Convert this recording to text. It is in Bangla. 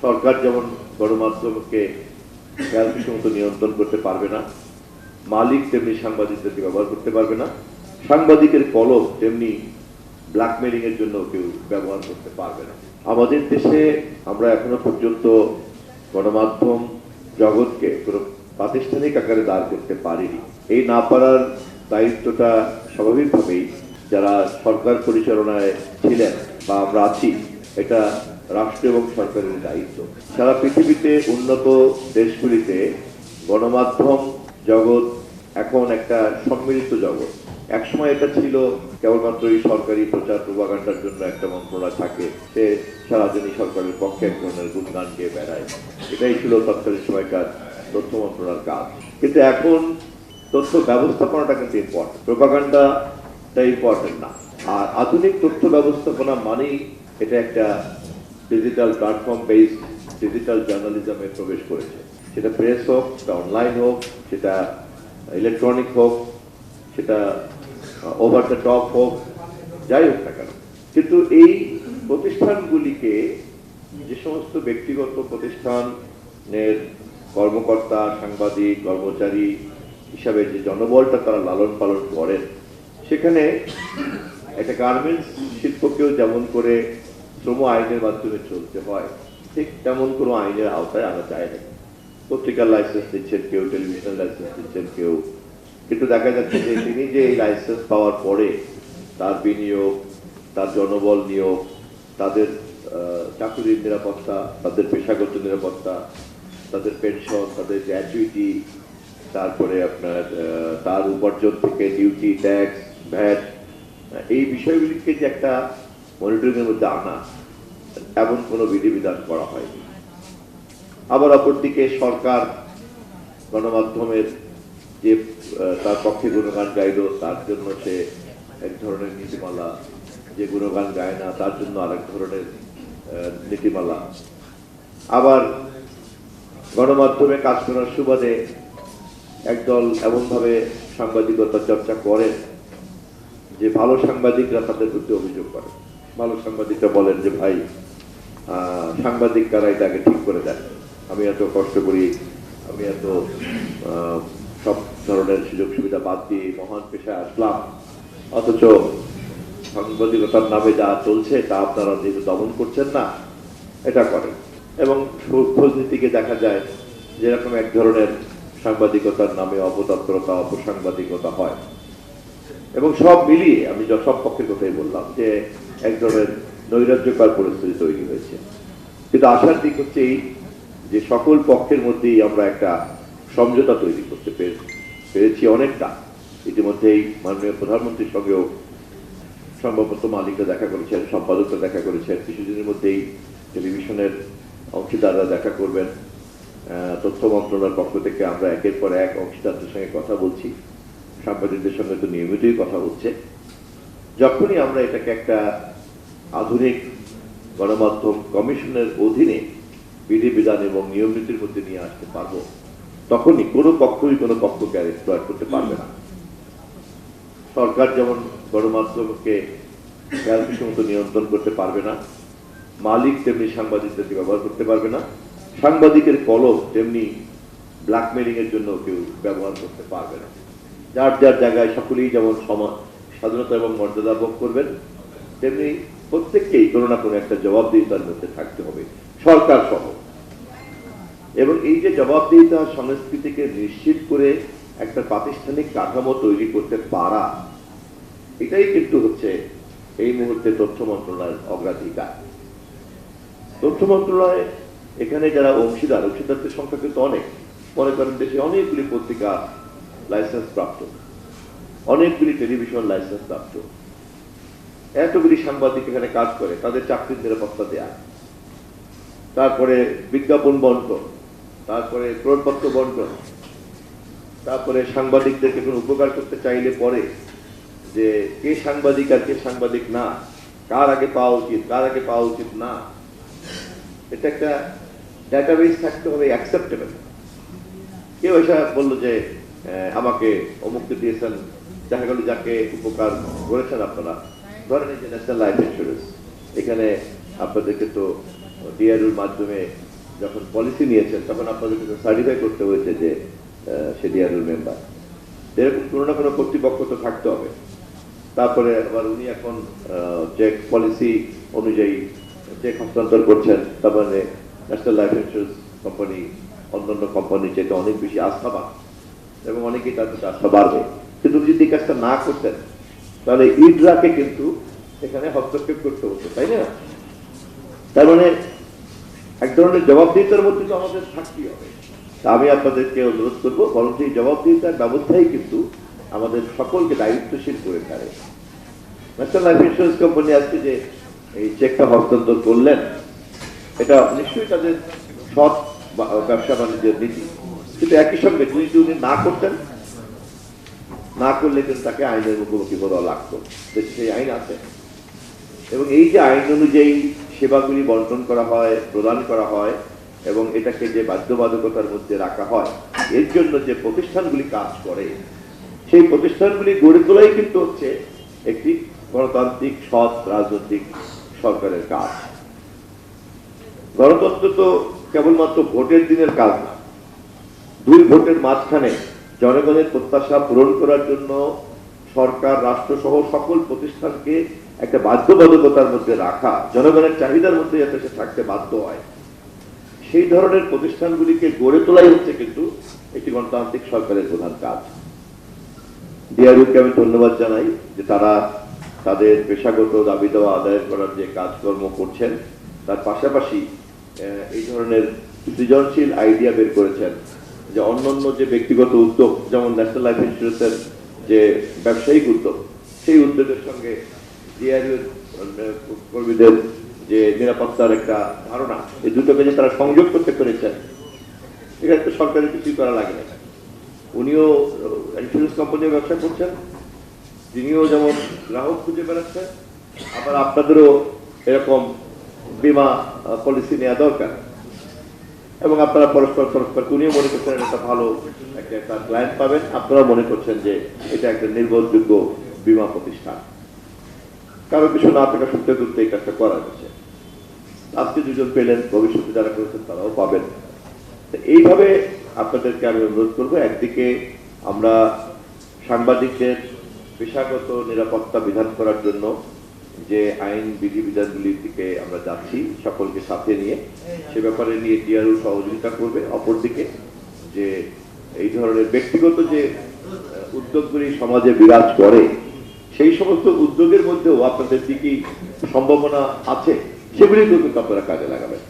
সরকার যেমন গণমাধ্যমকে খেয়ালখুশি মতো নিয়ন্ত্রণ করতে পারবে না, মালিক তেমনি সাংবাদিকদেরকে ব্যবহার করতে পারবে না, সাংবাদিকের কলম তেমনি ব্ল্যাকমেলিং এর জন্য কেউ ব্যবহার করতে পারবে না। আমাদের দেশে আমরা এখনো পর্যন্ত গণমাধ্যম জগৎকে কোনো প্রাতিষ্ঠানিক আকারে দাঁড় করতে পারিনি। এই না পারার দায়িত্বটা স্বাভাবিকভাবেই যারা সরকার পরিচালনায় ছিলেন বা আমরা আছি, এটা রাষ্ট্র এবং সরকারের দায়িত্ব। সারা পৃথিবীতে উন্নত দেশগুলিতে গণমাধ্যম জগৎ এখন একটা সম্মিলিত জগৎ। একসময় এটা ছিল কেবলমাত্র এই সরকারি প্রচার প্রপাগান্ডার জন্য একটা মন্ত্রণালয় থাকে, সে সারাদিনই সরকারের পক্ষে এক ধরনের গুণগান গিয়ে বেড়ায়। এটাই ছিল তৎকালীন সময়কার তথ্য মন্ত্রণালয়ের কাজ। কিন্তু এখন তথ্য ব্যবস্থাপনাটা কিন্তু ইম্পর্টেন্ট, প্রপাগান্ডাটা ইম্পর্টেন্ট না। আর আধুনিক তথ্য ব্যবস্থাপনা মানেই এটা একটা ডিজিটাল প্ল্যাটফর্ম বেসড ডিজিটাল জার্নালিজমে প্রবেশ করেছে। সেটা প্রেস হোক, সেটা অনলাইন হোক, সেটা ইলেকট্রনিক হোক, সেটা ওভার দ্য টপ হোক, যাই হোক না কেন। কিন্তু এই প্রতিষ্ঠানগুলিকে যে সমস্ত ব্যক্তিগত প্রতিষ্ঠানের কর্মকর্তা, সাংবাদিক, কর্মচারী হিসাবে যে জনবলটা তারা লালন পালন করেন, সেখানে একটা গার্মেন্টস শিল্পকেও যেমন করে শ্রম আইনের মাধ্যমে চলতে হয়, ঠিক তেমন কোনো আইনের আওতায় আনা যায় না। পত্রিকার লাইসেন্স দিচ্ছেন কেউ, টেলিভিশন লাইসেন্স দিচ্ছেন কেউ, কিন্তু দেখা যাচ্ছে যে তিনি যে এই লাইসেন্স পাওয়ার পরে তার বিনিয়োগ, তার জনবল নিয়োগ, তাদের চাকরির নিরাপত্তা, তাদের পেশাগত নিরাপত্তা, তাদের পেনশন, তাদের গ্র্যাচুইটি, তারপরে আপনার তার উপার্জন থেকে ডিউটি, ট্যাক্স, ভ্যাট, এই বিষয়গুলিকে যে একটা মনিটরিং এর মধ্যে আনা, এমন কোনো বিধিবিধান করা হয়নি। আবার অপরদিকে সরকার গণমাধ্যমের যে তার পক্ষে গুণগান গাইল, তার জন্য সে এক ধরনের নীতিমালা, যে গুণগান গায় না তার জন্য আরেক ধরনের নীতিমালা। আবার গণমাধ্যমে কাজ করার সুবাদে একদল এমনভাবে সাংবাদিকতা চর্চা করেন যে ভালো সাংবাদিকরা তাদের প্রতি অভিযোগ করেন। ভালো সাংবাদিকরা বলেন যে ভাই, সাংবাদিক কারা এটা আগে ঠিক করে দেন, আমি এত কষ্ট করি, আমি এত সব ধরনের সুযোগ সুবিধা বাদ দিয়ে মহান পেশায় আসলাম, অথচ সাংবাদিকতার নামে যা চলছে তা আপনারা যেহেতু দমন করছেন না, এটা করেন। এবং খোঁজনীতিকে দেখা যায় যেরকম এক ধরনের সাংবাদিকতার নামে অপতৎপরতা, অপসাংবাদিকতা হয়। এবং সব মিলিয়ে আমি সব পক্ষের কথাই বললাম যে এক ধরনের নৈরাজ্যকর পরিস্থিতি তৈরি হয়েছে। কিন্তু আশার দিক হচ্ছে এই যে সকল পক্ষের মধ্যেই আমরা একটা সমঝোতা তৈরি করতে পেরেছি অনেকটা। ইতিমধ্যেই মাননীয় প্রধানমন্ত্রীর সঙ্গেও সম্ভবত মালিকরা দেখা করেছেন, সম্পাদকরা দেখা করেছেন, কিছুদিনের মধ্যেই টেলিভিশনের অংশীদাররা দেখা করবেন। তথ্য মন্ত্রণালয়ের পক্ষ থেকে আমরা একের পর এক অংশীদারদের সঙ্গে কথা বলছি, সাংবাদিকদের সঙ্গে তো নিয়মিতই কথা হচ্ছে। যখনই আমরা এটাকে একটা আধুনিক গণমাধ্যম কমিশনের অধীনে বিধিবিধান এবং নিয়ম নীতির মধ্যে নিয়ে আসতে পারবো, তখনই কোনো পক্ষই কোনো পক্ষকে আর এক্সপ্লয়েট করতে পারবে না। সরকার যেমন গণমাধ্যমকে খেয়ালখুশি মতো নিয়ন্ত্রণ করতে পারবে না, মালিক তেমনি সাংবাদিকদেরকে ব্যবহার করতে পারবে না, সাংবাদিকের কলম তেমনি ব্ল্যাকমেলিং এর জন্য কেউ ব্যবহার করতে পারবে না। যার যার জায়গায় সকলেই যেমন স্বাধীনতা এবং মর্যাদা ভোগ করবেন, তেমনি প্রত্যেককেই কোনো না কোনো একটা জবাবদিহিতার মধ্যে থাকতে হবে, সরকার সহ। এবং এই যে জবাবদিহিতার সংস্কৃতিকে নিশ্চিত করে একটা প্রাতিষ্ঠানিক কাঠামো তৈরি করতে পারা, এটাই কিন্তু হচ্ছে এই মুহূর্তে তথ্য মন্ত্রণালয়ের অগ্রাধিকার। তথ্য মন্ত্রণালয় এখানে যারা অংশীদারদের সংখ্যা কিন্তু অনেক। মনে করেন দেশে অনেকগুলি পত্রিকা লাইসেন্স প্রাপ্ত, অনেকগুলি টেলিভিশন লাইসেন্স প্রাপ্ত, এতগুলি সাংবাদিক এখানে কাজ করে, তাদের চাকরির নিরাপত্তা দেয়া, তারপরে বিজ্ঞাপন বন্টন, তারপরে ক্রয়পত্র বন্টন, তারপরে সাংবাদিকদেরকে কোনো উপকার করতে চাইলে পরে যে কে সাংবাদিক আর কে সাংবাদিক না, কার আগে পাওয়া উচিত, কার আগে পাওয়া উচিত না, এটা একটা ডাটাবেস থাকতে হবে অ্যাকসেপ্টেবল। কেউ এসে বললো যে আমাকে অমুককে দিয়েছেন, দেখা গেল যাকে উপকার করেছেন আপনারা, ধরেন এই যে ন্যাশনাল লাইফ ইন্স্যুরেন্স, এখানে আপনাদেরকে তো ডিআরইউর মাধ্যমে যখন পলিসি নিয়েছেন তখন আপনাদেরকে সার্টিফাই করতে হয়েছে যে সে ডিআরইউর মেম্বার। এরকম কোনো না কোনো কর্তৃপক্ষ তো থাকতে হবে। তারপরে আবার উনি এখন চেক পলিসি অনুযায়ী চেক হস্তান্তর করছেন, তারপরে ন্যাশনাল লাইফ ইন্স্যুরেন্স কোম্পানি অন্যান্য কোম্পানির চেয়ে অনেক বেশি আস্থাবান এবং অনেকেই তার প্রতি আস্থা বাড়বে। কিন্তু যদি এই কাজটা না করতেন তাহলে ইডরাকে কিন্তু এখানে হস্তক্ষেপ করতে হতো, তাই না? তার মানে এক ধরনের জবাবদিহিতার মধ্যে তো আমাদের থাকতেই হবে। তা আমি আপনাদেরকে অনুরোধ করবো, বরং এই জবাবদিহিতার ব্যবস্থাই কিন্তু আমাদের সকলকে দায়িত্বশীল করে ফেলে। ন্যাশনাল লাইফ ইন্স্যুরেন্স কোম্পানি আজকে যে এই চেকটা হস্তান্তর করলেন, এটা নিশ্চয়ই তাদের সৎ ব্যবসা বাণিজ্যের নীতি, কিন্তু একই সঙ্গে যদি উনি না করতেন, না করলে কিন্তু তাকে আইনের মুখোমুখি করা লাগতো। সেই আইন আছে এবং এই যে আইন অনুযায়ী সেবাগুলি বন্টন করা হয়, প্রদান করা হয় এবং এটাকে যে বাধ্যবাধকতার মধ্যে রাখা হয়, এর জন্য যে প্রতিষ্ঠানগুলি কাজ করে সেই প্রতিষ্ঠানগুলি গড়ে তোলাই কিন্তু হচ্ছে একটি গণতান্ত্রিক সৎ রাজনৈতিক সরকারের কাজ। গণতন্ত্র তো কেবলমাত্র ভোটের দিনের কাজ না। দুই ভোটের মাঝখানে জনগণের প্রত্যাশা পূরণ করার জন্য সরকার, রাষ্ট্র সহ সকল প্রতিষ্ঠানকে একটা বাধ্যবাধকতার মধ্যে রাখা, জনগণের চাহিদার মধ্যে যাতে সে থাকতে বাধ্য হয়, সেই ধরনের প্রতিষ্ঠানগুলিকে গড়ে তোলাই হচ্ছে কিন্তু একটি গণতান্ত্রিক সরকারের প্রধান কাজ। ডিআরইউকে আমি ধন্যবাদ জানাই যে তারা তাদের পেশাগত দাবি দেওয়া আদায় করার যে কাজকর্ম করছেন, তার পাশাপাশি এই ধরনের সৃজনশীল আইডিয়া বের করেছেন যে অন্যান্য যে ব্যক্তিগত উদ্যোগ, যেমন ন্যাশনাল লাইফ ইন্স্যুরেন্সের যে ব্যবসায়িক উদ্যোগ, সেই উদ্যোগের সঙ্গে ডিআরইউর কর্মীদের যে নিরাপত্তার একটা ধারণা, এই দুটোকে যে তারা সংযোগ করতে পেরেছেন, এখানে তো সরকারের কিছুই করা লাগে না। উনিও ইন্স্যুরেন্স কোম্পানির ব্যবসা করছেন, তিনিও যেমন গ্রাহক খুঁজে বেড়াচ্ছেন, আবার আপনাদেরও এরকম বীমা পলিসি নেওয়া দরকার এবং আপনারা পরস্পর উনিও মনে করছেন একটা ভালো একটা ক্লায়েন্ট পাবেন, আপনারা মনে করছেন যে এটা একটা নির্ভরযোগ্য বীমা প্রতিষ্ঠান। কারো কিছু না থাকা সূত্রে করতে এই কাজটা করা হচ্ছে। আজকে দুজন পেলেন, ভবিষ্যতে যারা করেছেন তারাও পাবেন। এইভাবে আপনাদেরকে আমি অনুরোধ করবো, একদিকে আমরা সাংবাদিকদের পেশাগত নিরাপত্তা বিধান করার জন্য যে আইন বিধিবিধানগুলির দিকে আমরা যাচ্ছি সকলকে সাথে নিয়ে, সে ব্যাপারে নিয়ে ডিআরইউ সহযোগিতা করবে। অপরদিকে যে এই ধরনের ব্যক্তিগত যে উদ্যোগগুলি সমাজে বিরাজ করে, সেই সমস্ত উদ্যোগের মধ্যেও আপনাদের কি কি সম্ভাবনা আছে সেগুলি কিন্তু আপনারা কাজে লাগাবেন।